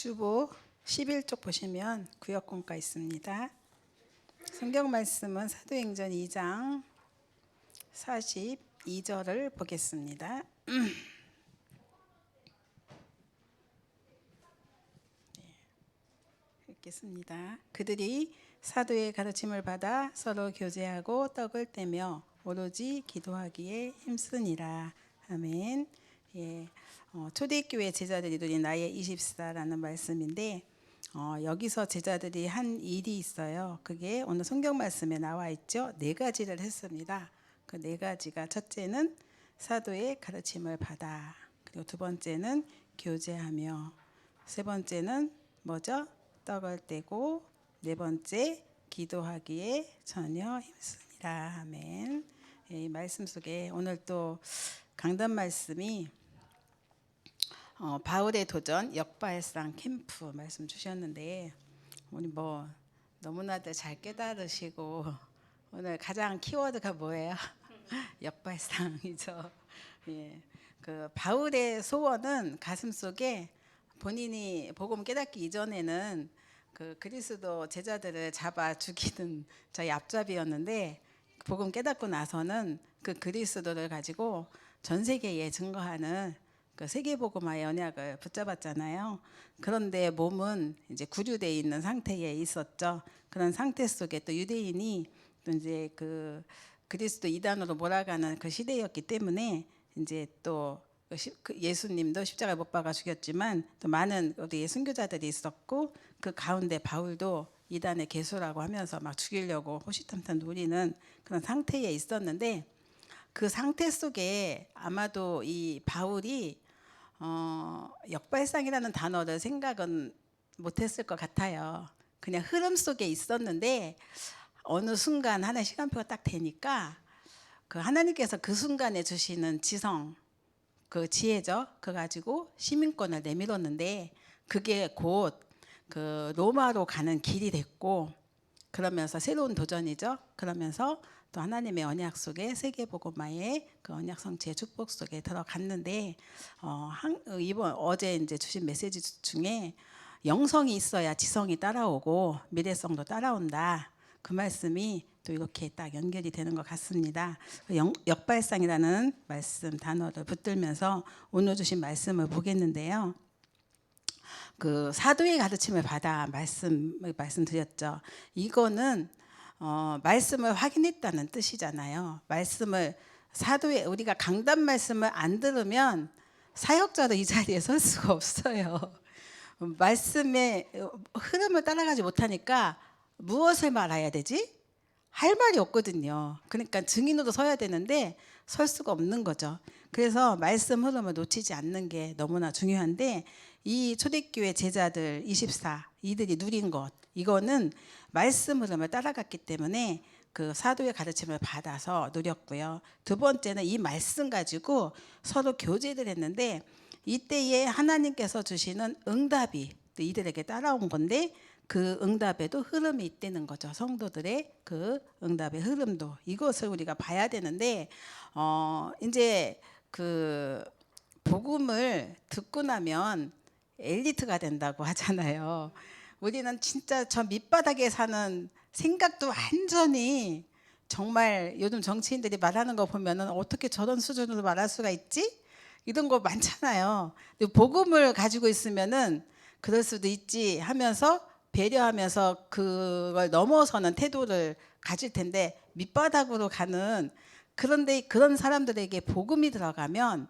주보 11쪽 보시면 구역공과 있습니다. 성경 말씀은 사도행전 2장 42절을 보겠습니다. 읽겠습니다. 그들이 사도의 가르침을 받아 서로 교제하고 떡을 떼며 오로지 기도하기에 힘쓰니라. 아멘. 초대교회 제자들이 누린 나의 24라는 말씀인데 여기서 제자들이 한 일이 있어요. 그게 오늘 성경 말씀에 나와 있죠. 4가지를 했습니다. 그 4가지가 첫째는 사도의 가르침을 받아, 그리고 두 번째는 교제하며, 세 번째는 뭐죠? 떡을 떼고, 네 번째 기도하기에 전혀 힘쓰니라. 아멘. 이 말씀 속에 오늘 또 강단 말씀이 바울의 도전 역발상 캠프 말씀 주셨는데, 우리 너무나도 잘 깨달으시고 오늘 가장 키워드가 뭐예요? 역발상이죠. 그 바울의 소원은 가슴속에 본인이 복음 깨닫기 이전에는 그 그리스도 제자들을 잡아 죽이는 저희 앞잡이였는데, 복음 깨닫고 나서는 그 그리스도를 가지고 전 세계에 증거하는 그 세계복음화의 언약을 붙잡았잖아요. 그런데 몸은 이제 구류되어 있는 상태에 있었죠. 그런 상태 속에 또 유대인이 또 이제 그 그리스도 이단으로 몰아가는 그 시대였기 때문에 이제 또 예수님도 십자가에 못 박아 죽였지만 또 많은 우리 순교자들이 있었고, 그 가운데 바울도 이단의 개수라고 하면서 막 죽이려고 호시탐탐 노리는 그런 상태에 있었는데, 그 상태 속에 아마도 이 바울이 역발상이라는 단어를 생각은 못했을 것 같아요. 그냥 흐름 속에 있었는데 어느 순간 하나의 시간표가 딱 되니까 그 하나님께서 그 순간에 주시는 지성, 그 지혜죠. 그거 가지고 시민권을 내밀었는데 그게 곧 그 로마로 가는 길이 됐고, 그러면서 새로운 도전이죠. 그러면서 또 하나님의 언약 속에 세계복음화의 그 언약 성취의 축복 속에 들어갔는데, 이번 어제 이제 주신 메시지 중에 영성이 있어야 지성이 따라오고 미래성도 따라온다, 그 말씀이 또 이렇게 딱 연결이 되는 것 같습니다. 역발상이라는 말씀 단어를 붙들면서 오늘 주신 말씀을 보겠는데요. 그 사도의 가르침을 받아 말씀드렸죠. 이거는 말씀을 확인했다는 뜻이잖아요. 말씀을 사도의 우리가 강단 말씀을 안 들으면 사역자도 이 자리에 설 수가 없어요. 말씀의 흐름을 따라가지 못하니까 무엇을 말해야 되지? 할 말이 없거든요. 그러니까 증인으로 서야 되는데 설 수가 없는 거죠. 그래서 말씀 흐름을 놓치지 않는 게 너무나 중요한데, 이 초대교회 제자들 24 이들이 누린 것, 이거는 말씀 흐름을 따라갔기 때문에 그 사도의 가르침을 받아서 누렸고요. 두 번째는 이 말씀 가지고 서로 교제를 했는데, 이때에 하나님께서 주시는 응답이 또 이들에게 따라온 건데, 그 응답에도 흐름이 있다는 거죠. 성도들의 그 응답의 흐름도, 이것을 우리가 봐야 되는데, 이제 그 복음을 듣고 나면 엘리트가 된다고 하잖아요. 우리는 진짜 저 밑바닥에 사는, 생각도 완전히 정말 요즘 정치인들이 말하는 거 보면은 어떻게 저런 수준으로 말할 수가 있지? 이런 거 많잖아요. 근데 복음을 가지고 있으면은 그럴 수도 있지 하면서 배려하면서 그걸 넘어서는 태도를 가질 텐데, 밑바닥으로 가는, 그런데 그런 사람들에게 복음이 들어가면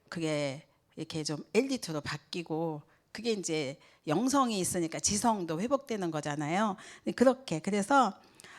그게 이렇게 좀 엘리트로 바뀌고, 그게 이제 영성이 있으니까 지성도 회복되는 거잖아요. 그렇게, 그래서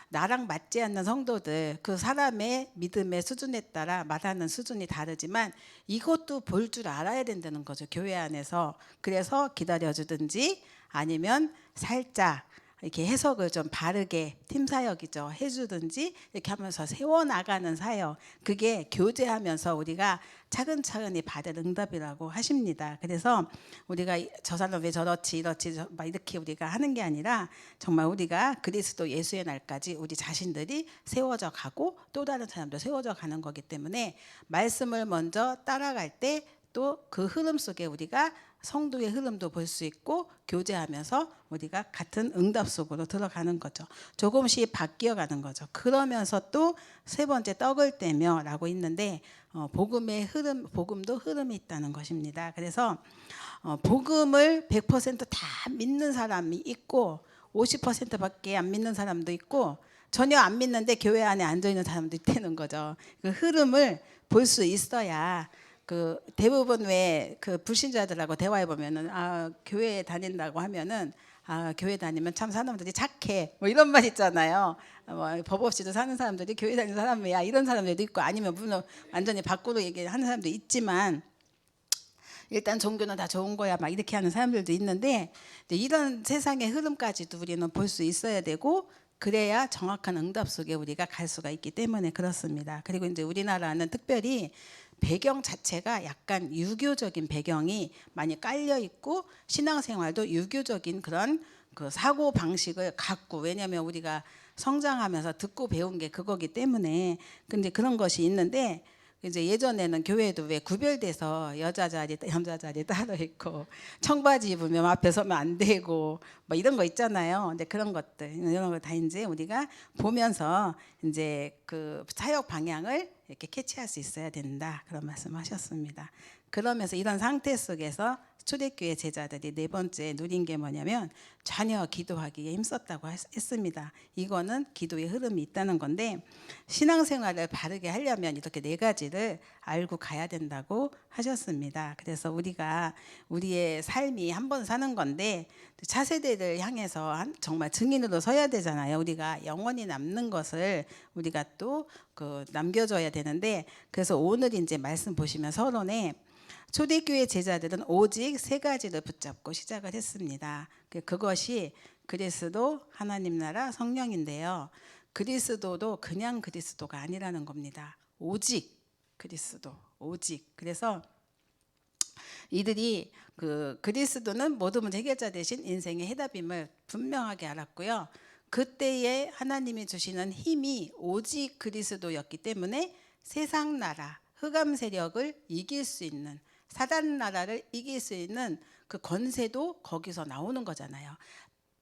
나랑 맞지 않는 성도들, 그 사람의 믿음의 수준에 따라 말하는 수준이 다르지만 이것도 볼 줄 알아야 된다는 거죠, 교회 안에서. 그래서 기다려주든지 아니면 살짝 이렇게 해석을 좀 바르게, 팀 사역이죠, 해주든지 이렇게 하면서 세워나가는 사역, 그게 교제하면서 우리가 차근차근히 받을 응답이라고 하십니다. 그래서 우리가 저 사람 왜 저렇지 이렇지 막 이렇게 우리가 하는 게 아니라, 정말 우리가 그리스도 예수의 날까지 우리 자신들이 세워져 가고 또 다른 사람도 세워져 가는 거기 때문에 말씀을 먼저 따라갈 때 또 그 흐름 속에 우리가 성도의 흐름도 볼 수 있고 교제하면서 우리가 같은 응답 속으로 들어가는 거죠. 조금씩 바뀌어가는 거죠. 그러면서 또 세 번째 떡을 떼며라고 있는데 복음의 흐름, 복음도 흐름이 있다는 것입니다. 그래서 복음을 100%다 믿는 사람이 있고 50%밖에 안 믿는 사람도 있고 전혀 안 믿는데 교회 안에 앉아 있는 사람도 있다는 거죠. 그 흐름을 볼 수 있어야 그 대부분 왜 그 불신자들하고 대화해 보면은 교회 다닌다고 하면은 교회 다니면 참 사람들이 착해 뭐 이런 말 있잖아요. 법 없이도 사는 사람들이 교회 다니는 사람이야 이런 사람들도 있고 아니면 물론 완전히 밖으로 얘기하는 사람도 있지만 일단 종교는 다 좋은 거야 막 이렇게 하는 사람들도 있는데 이런 세상의 흐름까지도 우리는 볼 수 있어야 되고 그래야 정확한 응답 속에 우리가 갈 수가 있기 때문에 그렇습니다. 그리고 이제 우리나라는 특별히 배경 자체가 약간 유교적인 배경이 많이 깔려 있고 신앙생활도 유교적인 그런 그 사고 방식을 갖고 왜냐하면 우리가 성장하면서 듣고 배운 게 그거기 때문에 근데 그런 것이 있는데 이제 예전에는 교회도 왜 구별돼서 여자 자리, 남자 자리 따로 있고 청바지 입으면 앞에 서면 안 되고 뭐 이런 거 있잖아요. 근데 그런 것들 이런 거 다 이제 우리가 보면서 이제 그 사역 방향을 이렇게 캐치할 수 있어야 된다 그런 말씀하셨습니다. 그러면서 이런 상태 속에서 초대교회 제자들이 네 번째 누린 게 뭐냐면 전혀 기도하기에 힘썼다고 했습니다. 이거는 기도의 흐름이 있다는 건데 신앙생활을 바르게 하려면 이렇게 네 가지를 알고 가야 된다고 하셨습니다. 그래서 우리가 우리의 삶이 한 번 사는 건데 차세대를 향해서 정말 증인으로 서야 되잖아요. 우리가 영원히 남는 것을 우리가 또 그 남겨줘야 되는데 그래서 오늘 이제 말씀 보시면 서론에 초대교회 제자들은 오직 세 가지를 붙잡고 시작을 했습니다. 그것이 그리스도, 하나님 나라, 성령인데요. 그리스도도 그냥 그리스도가 아니라는 겁니다. 오직 그리스도, 오직. 그래서 이들이 그 그리스도는 모든 문제 해결자 대신 인생의 해답임을 분명하게 알았고요. 그때에 하나님이 주시는 힘이 오직 그리스도였기 때문에 세상 나라, 흑암 세력을 이길 수 있는 사단 나라를 이길 수 있는 그 권세도 거기서 나오는 거잖아요.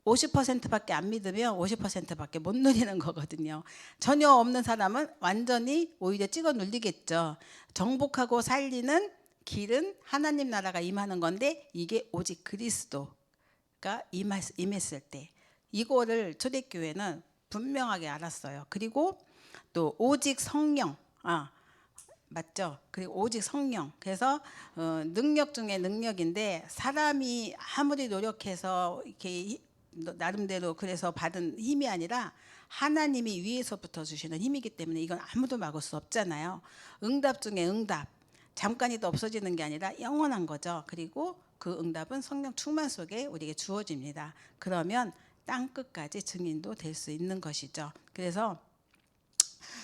50%밖에 안 믿으면 50%밖에 못 누리는 거거든요. 전혀 없는 사람은 완전히 오히려 찍어 눌리겠죠. 정복하고 살리는 길은 하나님 나라가 임하는 건데 이게 오직 그리스도가 임했을 때 이거를 초대교회는 분명하게 알았어요. 그리고 또 오직 성령 맞죠? 그리고 오직 성령. 그래서 능력 중에 능력인데 사람이 아무리 노력해서 이렇게 나름대로 그래서 받은 힘이 아니라 하나님이 위에서부터 주시는 힘이기 때문에 이건 아무도 막을 수 없잖아요. 응답 중에 응답. 잠깐이도 없어지는 게 아니라 영원한 거죠. 그리고 그 응답은 성령 충만 속에 우리에게 주어집니다. 그러면 땅 끝까지 증인도 될 수 있는 것이죠. 그래서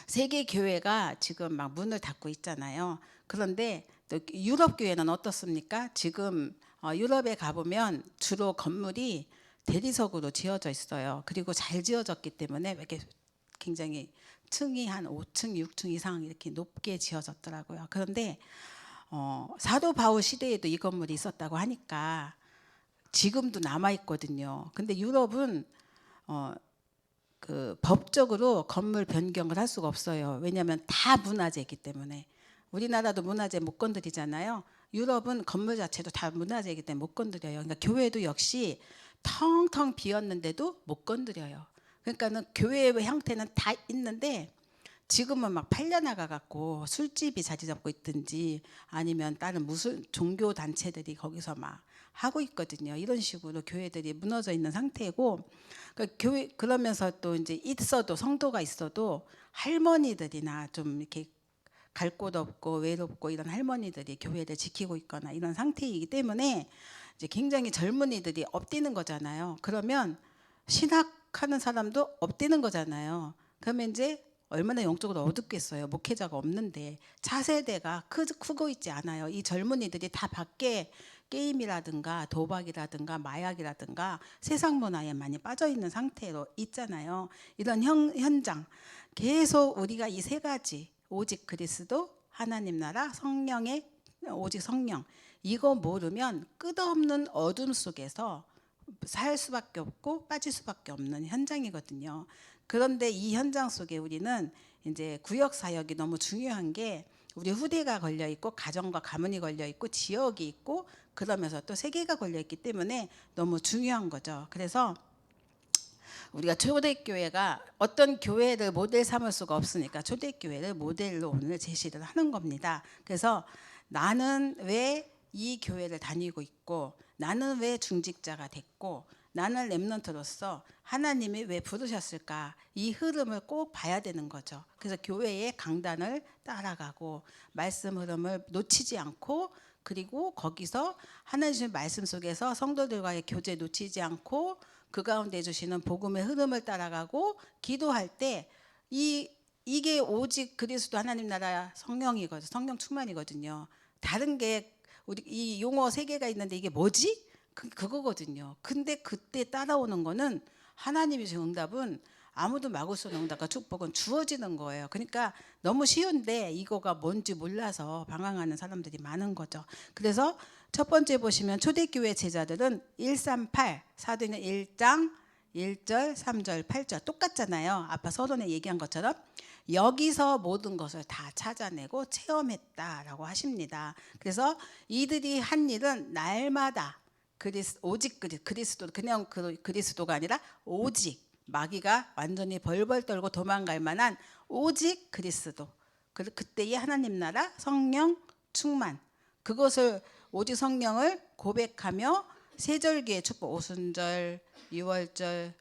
세계 교회가 지금 막 문을 닫고 있잖아요. 그런데 또 유럽 교회는 어떻습니까? 지금 유럽에 가보면 주로 건물이 대리석으로 지어져 있어요. 그리고 잘 지어졌기 때문에 이렇게 굉장히 층이 한 5층, 6층 이상 이렇게 높게 지어졌더라고요. 그런데 사도 바울 시대에도 이 건물이 있었다고 하니까 지금도 남아 있거든요. 근데 유럽은 그 법적으로 건물 변경을 할 수가 없어요. 왜냐하면 다 문화재이기 때문에. 우리나라도 문화재 못 건드리잖아요. 유럽은 건물 자체도 다 문화재이기 때문에 못 건드려요. 그러니까 교회도 역시 텅텅 비었는데도 못 건드려요. 그러니까는 교회의 형태는 다 있는데 지금은 막 팔려나가 갖고 술집이 자리 잡고 있든지 아니면 다른 무슨 종교 단체들이 거기서 막 하고 있거든요. 이런 식으로 교회들이 무너져 있는 상태고 그러니까 교회 그러면서 또 이제 있어도 성도가 있어도 할머니들이나 좀 이렇게 갈 곳 없고 외롭고 이런 할머니들이 교회를 지키고 있거나 이런 상태이기 때문에 이제 굉장히 젊은이들이 엎뛰는 거잖아요. 그러면 신학하는 사람도 엎뛰는 거잖아요. 그러면 이제 얼마나 영적으로 어둡겠어요. 목회자가 없는데 차세대가 크고 있지 않아요. 이 젊은이들이 다 밖에 게임이라든가 도박이라든가 마약이라든가 세상 문화에 많이 빠져 있는 상태로 있잖아요. 이런 현장 계속 우리가 이 세 가지 오직 그리스도, 하나님 나라, 성령의 오직 성령. 이거 모르면 끝없는 어둠 속에서 살 수밖에 없고 빠질 수밖에 없는 현장이거든요. 그런데 이 현장 속에 우리는 이제 구역 사역이 너무 중요한 게 우리 후대가 걸려 있고 가정과 가문이 걸려 있고 지역이 있고 그러면서 또 세계가 걸려 있기 때문에 너무 중요한 거죠. 그래서 우리가 초대교회가 어떤 교회를 모델 삼을 수가 없으니까 초대교회를 모델로 오늘 제시를 하는 겁니다. 그래서 나는 왜 이 교회를 다니고 있고 나는 왜 중직자가 됐고 나는 렘넌트로서 하나님이 왜 부르셨을까 이 흐름을 꼭 봐야 되는 거죠. 그래서 교회의 강단을 따라가고 말씀 흐름을 놓치지 않고 그리고 거기서 하나님의 말씀 속에서 성도들과의 교제 놓치지 않고 그 가운데 주시는 복음의 흐름을 따라가고 기도할 때 이게 오직 그리스도 하나님 나라 성령이거든요. 성령 충만이거든요. 다른 게 우리 이 용어 세 개가 있는데 이게 뭐지? 그거거든요. 근데 그때 따라오는 거는 하나님이 주신 응답은 아무도 막을 수 없는 응답과 축복은 주어지는 거예요. 그러니까 너무 쉬운데 이거가 뭔지 몰라서 방황하는 사람들이 많은 거죠. 그래서 첫 번째 보시면 초대교회 제자들은 138 사도행전 1장 1절 3절 8절 똑같잖아요. 아까 서론에 얘기한 것처럼 여기서 모든 것을 다 찾아내고 체험했다라고 하십니다. 그래서 이들이 한 일은 날마다 오직 그리스도 그냥 그리스도가 아니라 오직 마귀가 완전히 벌벌 떨고 도망갈 만한 오직 그리스도 그때의 하나님 나라 성령 충만 그것을 오직 성령을 고백하며 세절기의 축복 오순절 유월절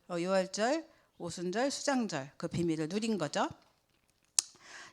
오순절 수장절 그 비밀을 누린 거죠.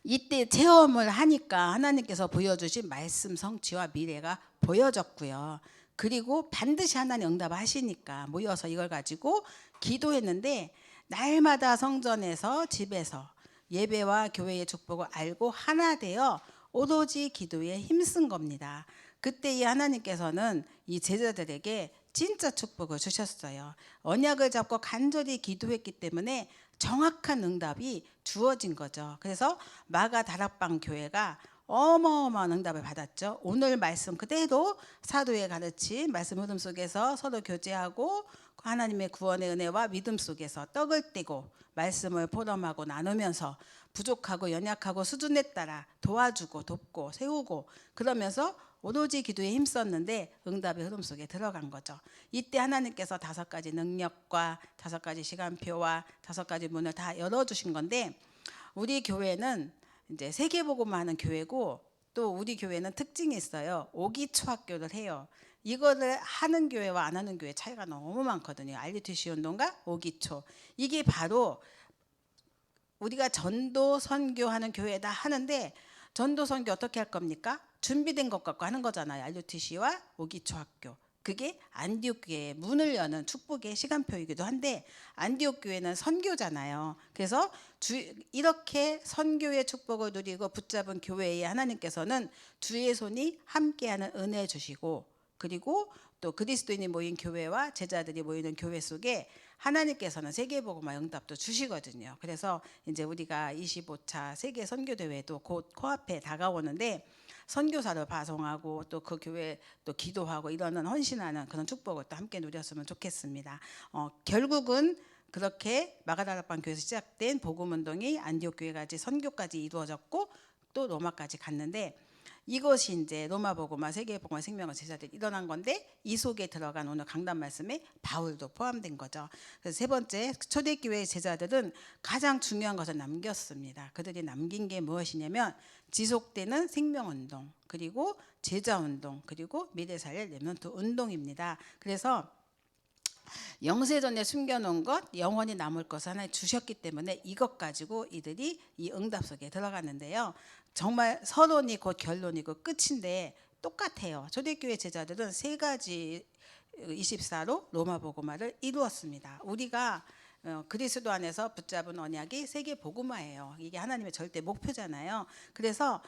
이때 체험을 하니까 하나님께서 보여주신 말씀 성취와 미래가 보여졌고요. 그리고 반드시 하나님 응답하시니까 모여서 이걸 가지고 기도했는데 날마다 성전에서 집에서 예배와 교회의 축복을 알고 하나 되어 오로지 기도에 힘쓴 겁니다. 그때 이 하나님께서는 이 제자들에게 진짜 축복을 주셨어요. 언약을 잡고 간절히 기도했기 때문에 정확한 응답이 주어진 거죠. 그래서 마가 다락방 교회가 어마어마한 응답을 받았죠. 오늘 말씀 그대로 사도의 가르침 말씀 흐름 속에서 서로 교제하고 하나님의 구원의 은혜와 믿음 속에서 떡을 떼고 말씀을 포럼하고 나누면서 부족하고 연약하고 수준에 따라 도와주고 돕고 세우고 그러면서 오로지 기도에 힘썼는데 응답의 흐름 속에 들어간 거죠. 이때 하나님께서 5가지 능력과 5가지 시간표와 5가지 문을 다 열어주신 건데 우리 교회는 이제 세계복음만 하는 교회고 또 우리 교회는 특징이 있어요. 오기초학교를 해요. 이거를 하는 교회와 안 하는 교회 차이가 너무 많거든요. RUTC 운동과 오기초 이게 바로 우리가 전도 선교하는 교회다 하는데 전도 선교 어떻게 할 겁니까? 준비된 것 갖고 하는 거잖아요. RUTC와 오기초학교. 그게 안디옥 교회의 문을 여는 축복의 시간표이기도 한데 안디옥 교회는 선교잖아요. 그래서 이렇게 선교의 축복을 누리고 붙잡은 교회에 하나님께서는 주의 손이 함께하는 은혜 주시고 그리고 또 그리스도인이 모인 교회와 제자들이 모이는 교회 속에 하나님께서는 세계복음화 응답도 주시거든요. 그래서 이제 우리가 25차 세계 선교대회도 곧 코앞에 다가오는데 선교사를 파송하고 또 그 교회 또 기도하고 이러는 헌신하는 그런 축복을 또 함께 누렸으면 좋겠습니다. 결국은 그렇게 마가다락방 교회에서 시작된 복음운동이 안디옥 교회까지 선교까지 이루어졌고 또 로마까지 갔는데 이것이 이제 로마 복음화 세계 복음화 생명의 제자들이 일어난 건데 이 속에 들어간 오늘 강단 말씀에 바울도 포함된 거죠. 그래서 세 번째 초대교회 제자들은 가장 중요한 것을 남겼습니다. 그들이 남긴 게 무엇이냐면 지속되는 생명운동 그리고 제자운동 그리고 미래살릴 렘넌트 운동입니다. 그래서 영세전에 숨겨놓은 것 영원히 남을 것을 하나 주셨기 때문에 이것 가지고 이들이 이 응답 속에 들어갔는데요. 정말 서론이 곧 결론이고 끝인데 똑같아요. 초대교회 제자들은 3가지 24로 로마 복음화를 이루었습니다. 우리가 그리스도 안에서 붙잡은 언약이 세계 복음화예요. 이게 하나님의 절대 목표잖아요. 그래서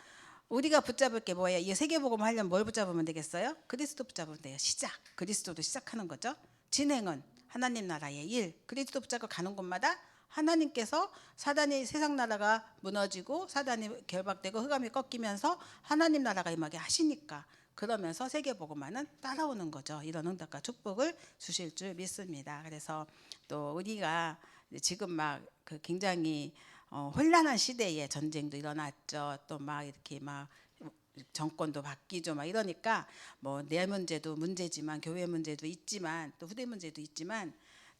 우리가 붙잡을 게 뭐예요? 이 세계 복음화 하려면 뭘 붙잡으면 되겠어요? 그리스도 붙잡으면 돼요. 시작. 그리스도도 시작하는 거죠. 진행은 하나님 나라의 일. 그리스도 붙잡고 가는 곳마다 하나님께서 사단이 세상 나라가 무너지고 사단이 결박되고 흑암이 꺾이면서 하나님 나라가 임하게 하시니까 그러면서 세계복음화는 따라오는 거죠. 이런 응답과 축복을 주실 줄 믿습니다. 그래서 또 우리가 지금 막 그 굉장히 혼란한 시대에 전쟁도 일어났죠. 또 막 이렇게 막 정권도 바뀌죠. 막 이러니까 뭐 내 문제도 문제지만 교회 문제도 있지만 또 후대 문제도 있지만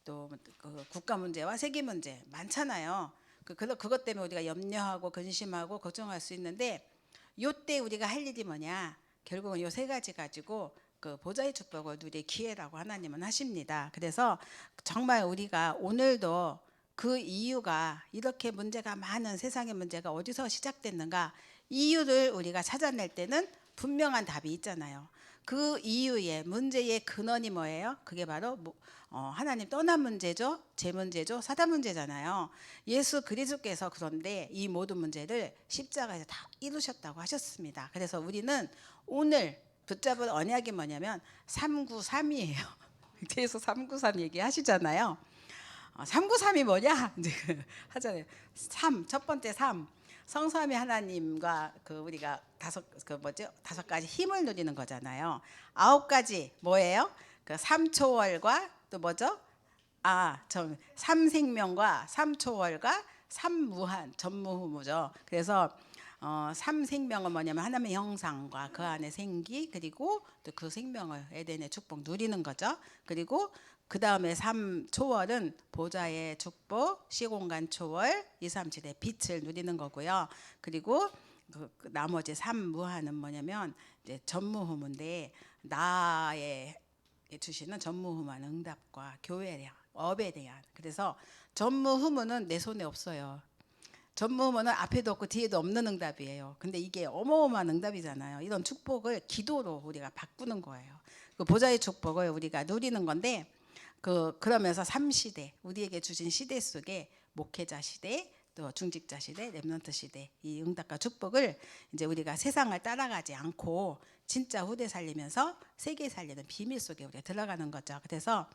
또 그 국가 문제와 세계 문제 많잖아요. 그것 때문에 우리가 염려하고 근심하고 걱정할 수 있는데 요때 우리가 할 일이 뭐냐? 결국은 요 세 가지 가지고 그 보좌의 축복을 누릴 기회라고 하나님은 하십니다. 그래서 정말 우리가 오늘도 그 이유가 이렇게 문제가 많은 세상의 문제가 어디서 시작됐는가 이유를 우리가 찾아낼 때는 분명한 답이 있잖아요. 그 이유의 문제의 근원이 뭐예요? 그게 바로 하나님 떠난 문제죠, 제 문제죠, 사단 문제잖아요. 예수 그리스도께서 그런데 이 모든 문제를 십자가에서 다 이루셨다고 하셨습니다. 그래서 우리는 오늘 붙잡을 언약이 뭐냐면 393이에요. 계속 393 얘기하시잖아요. 393이 뭐냐? 이제 하잖아요. 첫 번째 3. 성삼위 하나님과 그 우리가 다섯 가지 힘을 누리는 거잖아요. 9가지 뭐예요? 그 삼초월과 또 뭐죠? 삼생명과 삼초월과 삼무한 전무후무죠. 그래서 삼생명은 뭐냐면 하나님의 형상과 그 안에 생기 그리고 또 그 생명을 에덴의 축복 누리는 거죠. 그리고 그 다음에 삼초월은 보좌의 축복, 시공간 초월, 237의 빛을 누리는 거고요. 그리고 그 나머지 삼무한은 뭐냐면 이제 전무후무인데 나의 주시는 전무후무한 응답과 교회의 업에 대한. 그래서 전무후무는 내 손에 없어요. 전무후무는 앞에도 없고 뒤에도 없는 응답이에요. 근데 이게 어마어마한 응답이잖아요. 이런 축복을 기도로 우리가 바꾸는 거예요. 그 보좌의 축복을 우리가 누리는 건데 그러면서 3시대 우리에게 주신 시대 속에 목회자 시대 또 중직자 시대 렘넌트 시대 이 응답과 축복을 이제 우리가 세상을 따라가지 않고 진짜 후대 살리면서 세계 살리는 비밀 속에 우리가 들어가는 거죠. 그래서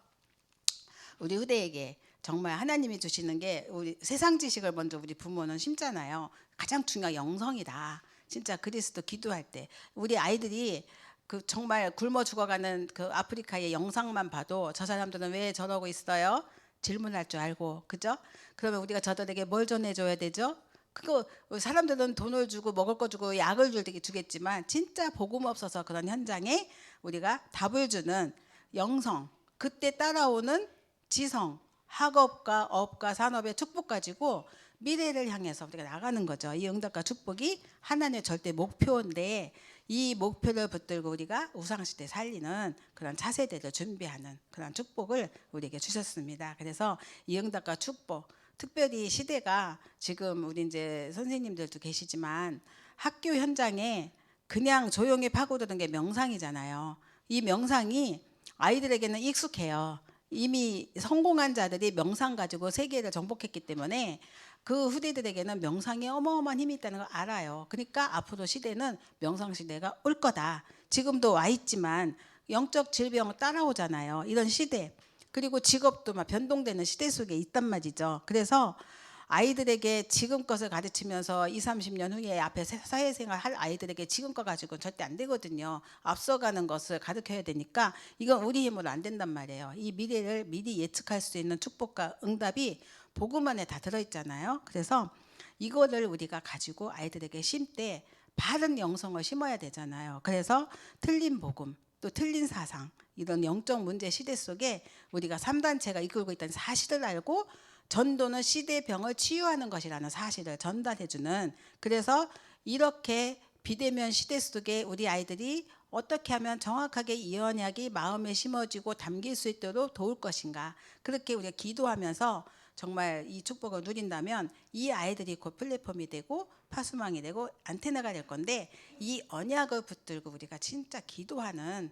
우리 후대에게 정말 하나님이 주시는 게 우리 세상 지식을 먼저 우리 부모는 심잖아요. 가장 중요한 영성이다. 진짜 그리스도 기도할 때 우리 아이들이 그 정말 굶어 죽어가는 그 아프리카의 영상만 봐도 저 사람들은 왜 저러고 있어요? 질문할 줄 알고 그죠? 그러면 우리가 저들에게 뭘 전해줘야 되죠? 그거 사람들은 돈을 주고 먹을 거 주고 약을 주겠지만 진짜 복음 없어서 그런 현장에 우리가 답을 주는 영성 그때 따라오는 지성 학업과 업과 산업의 축복 가지고 미래를 향해서 우리가 나가는 거죠. 이 응답과 축복이 하나님의 절대 목표인데 이 목표를 붙들고 우리가 우상시대 살리는 그런 차세대를 준비하는 그런 축복을 우리에게 주셨습니다. 그래서 이 응답과 축복 특별히 시대가 지금 우리 이제 선생님들도 계시지만 학교 현장에 그냥 조용히 파고드는 게 명상이잖아요. 이 명상이 아이들에게는 익숙해요. 이미 성공한 자들이 명상 가지고 세계를 정복했기 때문에 그 후대들에게는 명상에 어마어마한 힘이 있다는 걸 알아요. 그러니까 앞으로 시대는 명상 시대가 올 거다. 지금도 와 있지만 영적 질병 따라오잖아요. 이런 시대. 그리고 직업도 막 변동되는 시대 속에 있단 말이죠. 그래서 아이들에게 지금 것을 가르치면서 20, 30년 후에 앞에 사회생활 할 아이들에게 지금 거 가지고는 절대 안 되거든요. 앞서가는 것을 가르쳐야 되니까 이건 우리 힘으로 안 된단 말이에요. 이 미래를 미리 예측할 수 있는 축복과 응답이 복음 안에 다 들어있잖아요. 그래서 이거를 우리가 가지고 아이들에게 심때 바른 영성을 심어야 되잖아요. 그래서 틀린 복음 또 틀린 사상 이런 영적 문제 시대 속에 우리가 3단체가 이끌고 있다는 사실을 알고 전도는 시대의 병을 치유하는 것이라는 사실을 전달해주는 그래서 이렇게 비대면 시대 속에 우리 아이들이 어떻게 하면 정확하게 이 언약이 마음에 심어지고 담길 수 있도록 도울 것인가 그렇게 우리가 기도하면서 정말 이 축복을 누린다면 이 아이들이 곧 플랫폼이 되고 파수망이 되고 안테나가 될 건데 이 언약을 붙들고 우리가 진짜 기도하는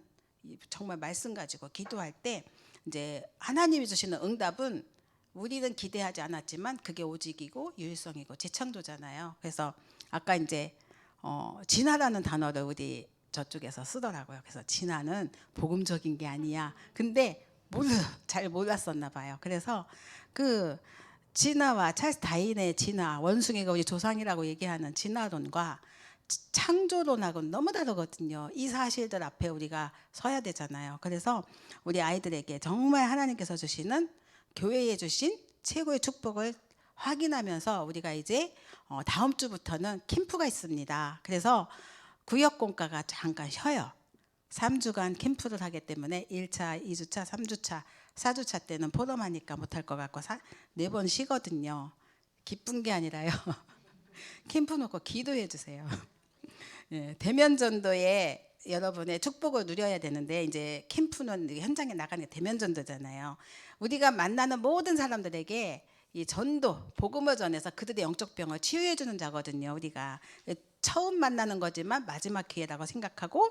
정말 말씀 가지고 기도할 때 이제 하나님이 주시는 응답은 우리는 기대하지 않았지만 그게 오직이고 유일성이고 재창조잖아요. 그래서 아까 이제 진화라는 단어를 우리 저쪽에서 쓰더라고요. 그래서 진화는 복음적인 게 아니야. 근데 잘 몰랐었나 봐요. 그래서 그 진화와 찰스 다윈의 진화, 원숭이가 우리 조상이라고 얘기하는 진화론과 창조론하고는 너무 다르거든요. 이 사실들 앞에 우리가 서야 되잖아요. 그래서 우리 아이들에게 정말 하나님께서 주시는, 교회에 주신 최고의 축복을 확인하면서 우리가 이제 다음 주부터는 캠프가 있습니다. 그래서 구역공과가 잠깐 쉬어요. 3주간 캠프를 하기 때문에 1차, 2주차, 3주차, 4주차 때는 포럼하니까 못할 것 같고 4번 쉬거든요. 기쁜 게 아니라요. 캠프 놓고 기도해 주세요. 예, 대면 전도에 여러분의 축복을 누려야 되는데, 이제 캠프는 현장에 나가는 게 대면 전도잖아요. 우리가 만나는 모든 사람들에게 이 전도, 복음을 전해서 그들의 영적 병을 치유해 주는 자거든요. 우리가 처음 만나는 거지만 마지막 기회라고 생각하고,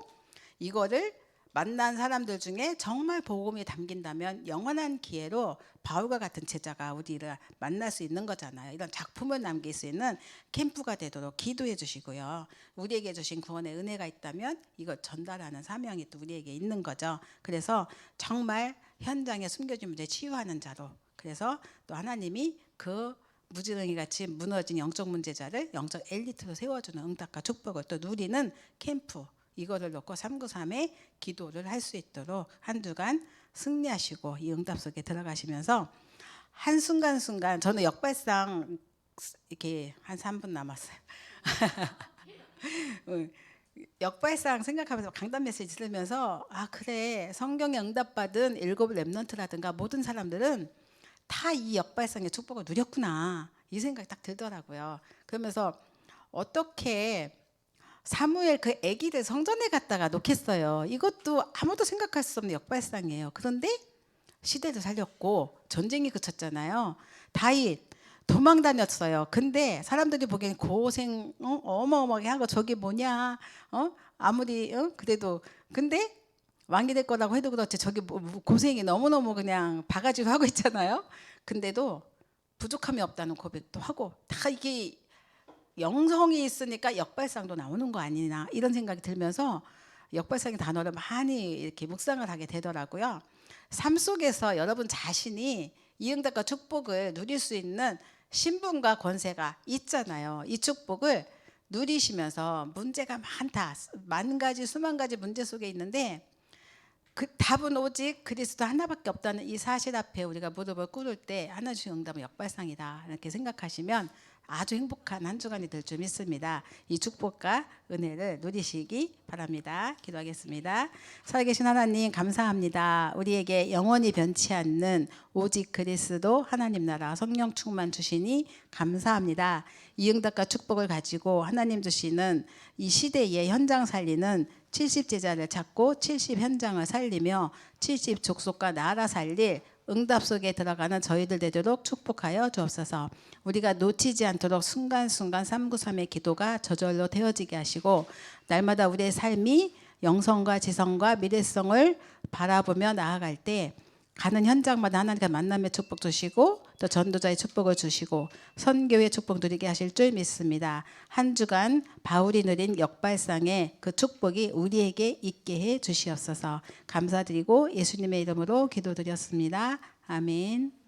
이거를 만난 사람들 중에 정말 복음이 담긴다면 영원한 기회로 바울과 같은 제자가 우리를 만날 수 있는 거잖아요. 이런 작품을 남길 수 있는 캠프가 되도록 기도해 주시고요. 우리에게 주신 구원의 은혜가 있다면 이걸 전달하는 사명이 또 우리에게 있는 거죠. 그래서 정말 현장에 숨겨진 문제 치유하는 자로, 그래서 또 하나님이 그 무지렁이 같이 무너진 영적 문제자를 영적 엘리트로 세워주는 응답과 축복을 또 누리는 캠프, 이거를 놓고 393에 기도를 할 수 있도록 한 주간 승리하시고 이 응답 속에 들어가시면서 한순간순간, 저는 역발상 이렇게 한 3분 남았어요. 역발상 생각하면서 강단 메시지 들으면서, 아 그래, 성경에 응답받은 7 렘넌트라든가 모든 사람들은 다 이 역발상의 축복을 누렸구나, 이 생각이 딱 들더라고요. 그러면서 어떻게 사무엘 그 아기를 성전에 갖다가 놓겠어요. 이것도 아무도 생각할 수 없는 역발상이에요. 그런데 시대를 살렸고 전쟁이 그쳤잖아요. 다윗 도망 다녔어요. 근데 사람들이 보기엔 고생 어마어마하게 한 거 저게 뭐냐, 아무리 그래도, 근데 왕이 될 거라고 해도 그렇지 저게 고생이 너무너무 그냥 바가지로 하고 있잖아요. 근데도 부족함이 없다는 고백도 하고, 다 이게 영성이 있으니까 역발상도 나오는 거 아니나, 이런 생각이 들면서 역발상의 단어를 많이 이렇게 묵상을 하게 되더라고요. 삶 속에서 여러분 자신이 이 응답과 축복을 누릴 수 있는 신분과 권세가 있잖아요. 이 축복을 누리시면서 문제가 많다, 만 가지 수만 가지 문제 속에 있는데 그 답은 오직 그리스도 하나밖에 없다는 이 사실 앞에 우리가 무릎을 꿇을 때 하나님 주신 응답은 역발상이다, 이렇게 생각하시면 아주 행복한 한 주간이 될 줄 믿습니다. 이 축복과 은혜를 누리시기 바랍니다. 기도하겠습니다. 살아계신 하나님 감사합니다. 우리에게 영원히 변치 않는 오직 그리스도 하나님 나라 성령 충만 주시니 감사합니다. 이 응답과 축복을 가지고 하나님 주시는 이 시대의 현장 살리는 70 제자를 찾고 70 현장을 살리며 70 족속과 나라 살릴 응답 속에 들어가는 저희들 되도록 축복하여 주옵소서. 우리가 놓치지 않도록 순간순간 393의 기도가 저절로 되어지게 하시고, 날마다 우리의 삶이 영성과 지성과 미래성을 바라보며 나아갈 때 가는 현장마다 하나님과 만남의 축복 주시고 또 전도자의 축복을 주시고 선교의 축복 누리게 하실 줄 믿습니다. 한 주간 바울이 누린 역발상의 그 축복이 우리에게 있게 해 주시옵소서. 감사드리고 예수님의 이름으로 기도드렸습니다. 아멘.